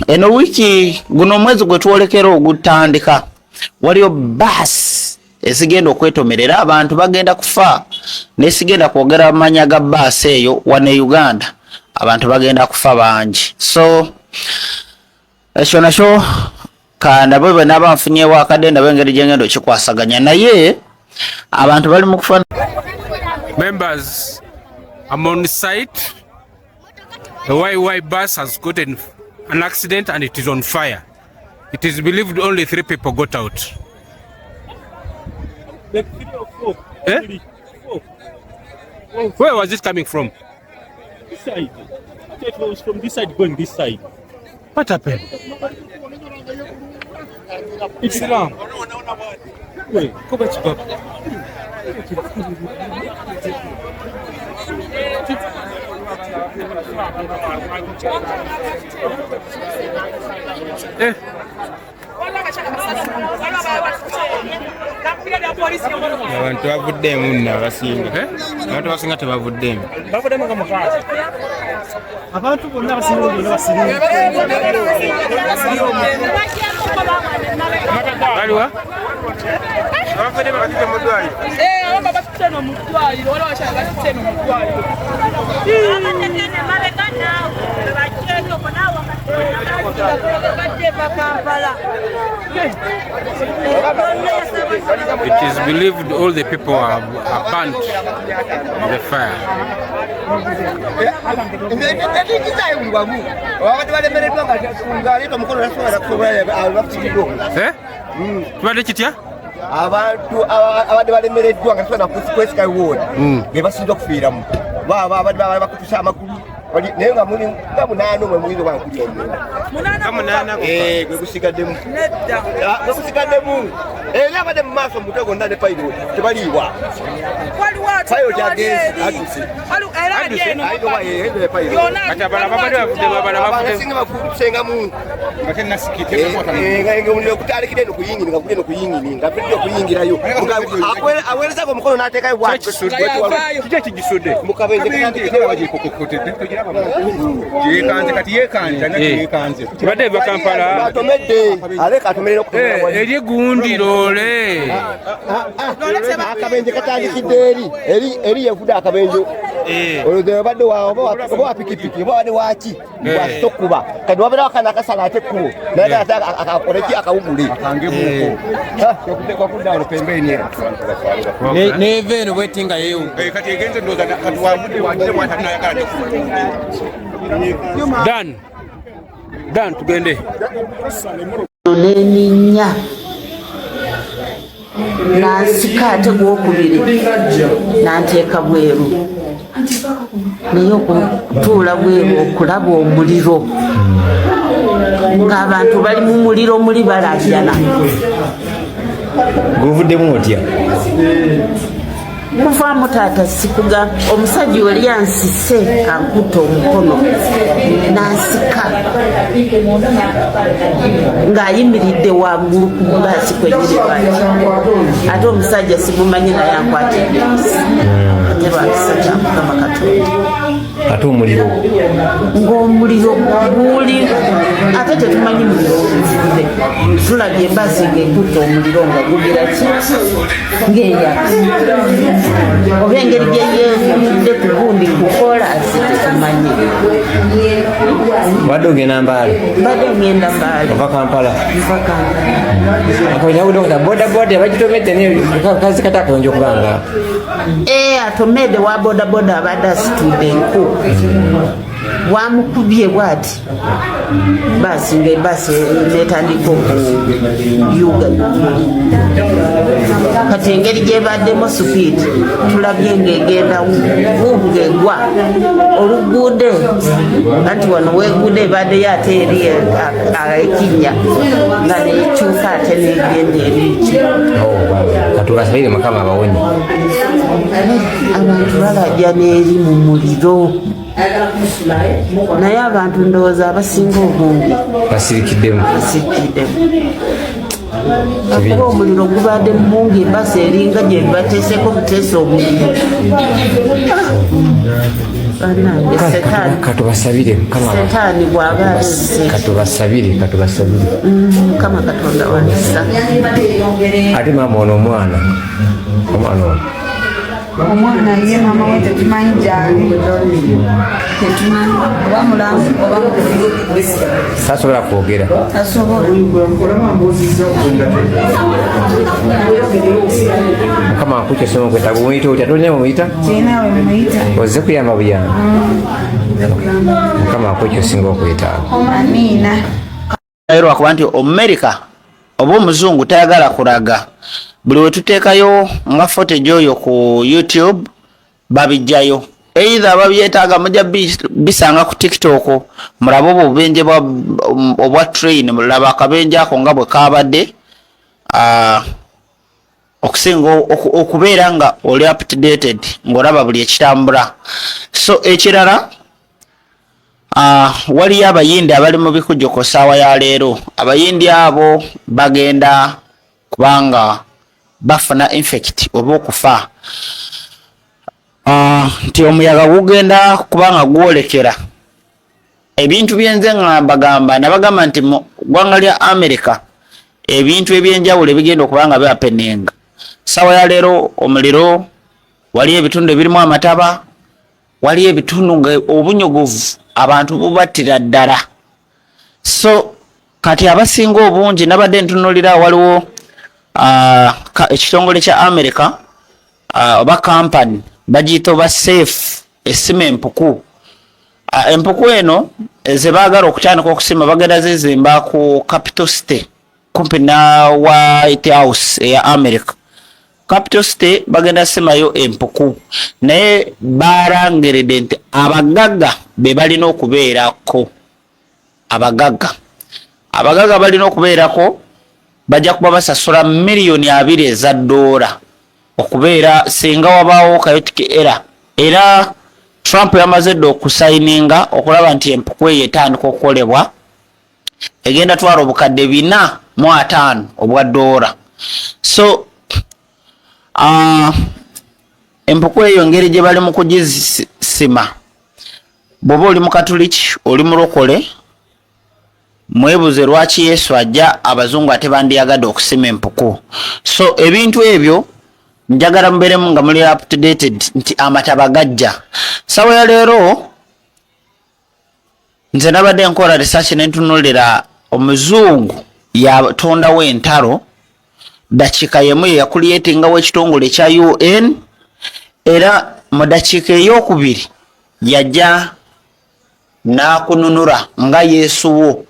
eno wiki guno mwezi gwe twolekera ogutandika waliyo baasi esigenda okwetomerera abantu bagenda kufa nesigenda kwogera amanya ga baasi eyo wane Uganda abantu bagenda kufa bangi so ekyo nakyo kandabwe bwe naba nfunyewo akadenda bengeri gyengendo kikwasaganya naye abantu bali mu kufa. Members, I'm on site. The YY bus has gotten an accident and it is on fire. It is believed only 3 people got out. Like 3 or 4? Eh? 4. Where was it coming from? This side. I thought it was from this side going this side. What happened? It's wrong. Wait, go back to back. Eh? Abantu bavuddemu nno abasinga. Abantu abasinga tebavuddemu. Bavuddemu nga mukazi. Abantu bonna abasinga bonna basirimye. Aliwa? Abafede bakatite mu ddwaliro. Abamba batute no mu ddwaliro, waliwo abakyala batute no mu ddwaliro. Abatetene mabega naawe, bajjeeko naawe badde Kampala. It is believed all the people are burnt in the fire. Eh? Tubadde kitya? Abantu abadde balemereddwa nga tusobola kwesika ward ge basinza okufiiramu baba abadde bakutusa amakulu naye nga muli nga munaana omwe muyinza obanga kuli omwenda gwe gusigaddemu era abadde mu maaso mutwe gonna ne payiro tebaliibwa payiro gyagenzi aduseasinga bakusengamu omuliro okutandikira eno kuyingini nga guli eno kuyingini nga tudde okuyingirayo aweerezako omukono n'ateekayo Kiki ekigisudde? mukabenje Yekanze kati yekanja nati yekanze. Tubadde eva Kampala. atomedde aleka atomerera okutomera Eri gundiro le. akabenje katandikidde eri yevudde akabenje olwo badde oba wa pikipiki oba wadde waki bwasita okuba kati wabeerawo akana akasala ate ekkubo naye ate akakoleki akawugule kwakuddaano pembeni era Neve eno bwetinga yeewu. Kati egenze ndowooza kati wavudde wagire mwata tunayagala Dan tugende. Neninya nansika ate gwokubiri nanteeka bweru naye okutuula bweru okulaba omuliro ng'abantu bali mu muliro muli balajana. Guvuddemu otya? Kuvaamu taata sikuga omusajja oli ansise ankutta omukono nansika ng'ayimiridde waggulu ku bbaasi kwenyini bwaki ate omusajja simumanyi naye ankwatidde ate lwakisa kya Mukama Katonda Ate omuliro ng'omuliro guuli ate tetumanyi muliro oguvudde tulabye embaasi ng'ekutta omuliro nga gugira ki ng'eyaka oba engeri gyeyevudde ku gundi kukolasi tetumanyi. Badde ogenda Mbaale? Badde ngenda Mbaale. Ova Kampala? Nva Kampala. Akonyawudde okuta bodaboda bagitomedde kazi kati akayonja okubanga. Atomedde wa bodaboda abadde asitudde enku wamukubye bwati basi ng'ebasi netandika okuyuga kati engeri gyebaddemu supiidi tulabye ng'egenda ng'egwa oluguude anti wano weeguude ebaddeyo ate eri ekinnya nga nekyuka ate negenda eriki katubasabire Mukama abawonye. Abantu balajja n'eri mu muliro naye abantu ndowooza abasinga obungi basirikiddemu. Akuba omuliro gubadde mungi embasa eringa gye bateeseko buteesa omuliro banange setaani katubasabire setaani bw'aba alese katubasabire Mukama Katonda wanisa ate maama ono omwana omwana ye mama we tetumanyi gyali tetumanyi oba mulamu oba tasobola kwogera tasobola Mukama akukyosoma okwetaaga omuyita otya tolina mumuyita kinawe muyita ozze kuyamba buyamba Mukama akukyosinga okwetaaga amiina era wakuba nti America oba omuzungu tayagala kulaga buli we tuteekayo nga footage oyo ku YouTube babijjayo either ababyetaaga mujja bisanga ku TikTok mulabe obubenje obwa train mulaba akabenje ako nga bwe kabadde okusinga okubeera nga oli updated ng'olaba buli ekitambula so ekirala waliyo abayindi abali mu bikujjuko saawa ya leero abayindi abo bagenda kubanga bafuna infect oba okufa nti omuyaga gugenda kubanga gwolekera ebintu byenze nga bagamba nabagamba nti mu ggwanga lya America ebintu ebyenjawulo ebigenda okubanga byapenenga saawa ya leero omuliro waliyo ebitundu ebirimu amataba waliyo ebitundu nga obunyogovu abantu bubattira ddala so kati abasinga obungi nabadde ntunulira waliwo ekitongole kya America oba company bagiyita oba safe esima empuku empuku eno ze baagala okutandika okusima bagenda zizimba ku Capitol City kumpi na White House eya America Capitol City bagenda simayo empuku naye barangeredde nti abagagga be balina okubeerako abagagga balina okubeerako bajja kuba basasula miliyoni 2 eza dola okubeera singa wabaawo chaotic era Trump yamaze dde okusayininga okulaba nti empuku eyo etandika okukolebwa egenda twala obukadde 405 obwa dola so empuku eyo ngeri gye bali mu kugizisima bw'oba oli mukatuliki oli mulokole mwebuze lwaki Yesu ajja abazungu ate bandiyagadde okusima empuku so ebintu ebyo njagala mubeeremu nga muli updated nti amataba gajja saawa ya leero nze nabadde nkola research nentunulira omuzungu yatondawo entalo dakiika yemu yakuliyetingawo ekitongole kya UN era mu dakiika ey'okubiri yajja n'akununula nga Yesu wo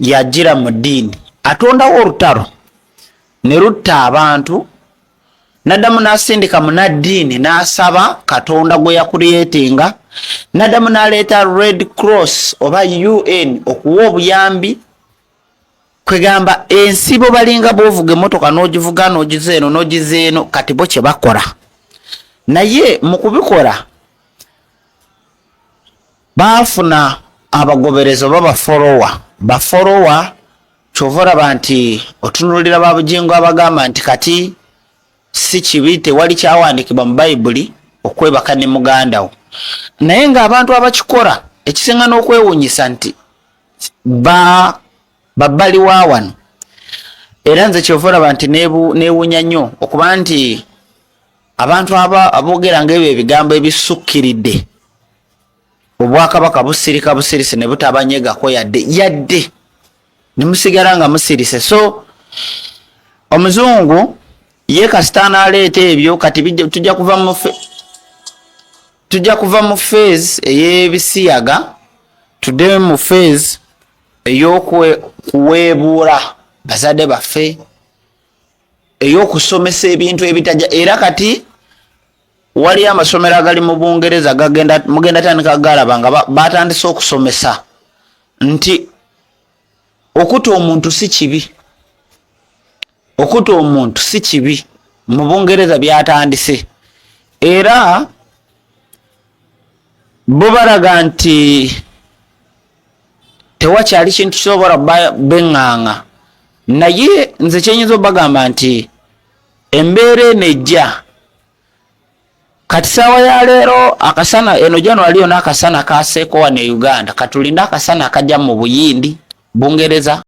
yajjira mu ddiini atondawo olutalo ne rutta abantu naddamu n'asindika munaddiini n'asaba Katonda gwe yakuliyetinga naddamu n'aleeta Red Cross oba UN okuwa obuyambi kwegamba ensibo balinga bovuga emotoka n'ogivuga n'ogizeeno n'ogizeeno kati bo kye bakola naye mu kubikola baafuna abagoberezo bafolowa kyova olaba nti otunulira babujingo abagamba nti kati si kibi tewali kyawandiikibwa mu Bayibuli okwebaka ne muganda wo naye ng'abantu abakikola ekisinga n'okwewuunyisa nti babbali wa wano era nze kyova olaba nti neewuunya nnyo okuba nti abantu aboogera ng'ebyo ebigambo ebisukkiridde obwakabaka busirisi ne butabanyegako yadde ne musigala nga musirise so omuzungu ye kasitaana aleeta ebyo kati tujja kuva mu phase ey'ebisiyaga tudde mu phase ey'okuweebuula bazadde baffe ey'okusomesa ebintu ebitajja era kati wali amasomero agali mu Bungereza mugenda tandika galaba nga batandise okusomesa nti okuta omuntu si kibi mu Bungereza byatandise era bo balaga nti tewakyali kintu kisobola beŋŋaŋa naye nze kyenyinza obagamba nti embeera enejja Kati sawa ya lero akasana eno jano aliyo nakasana kaseeko wane Uganda katulinda akasana akajja mu Buyindi Bungereza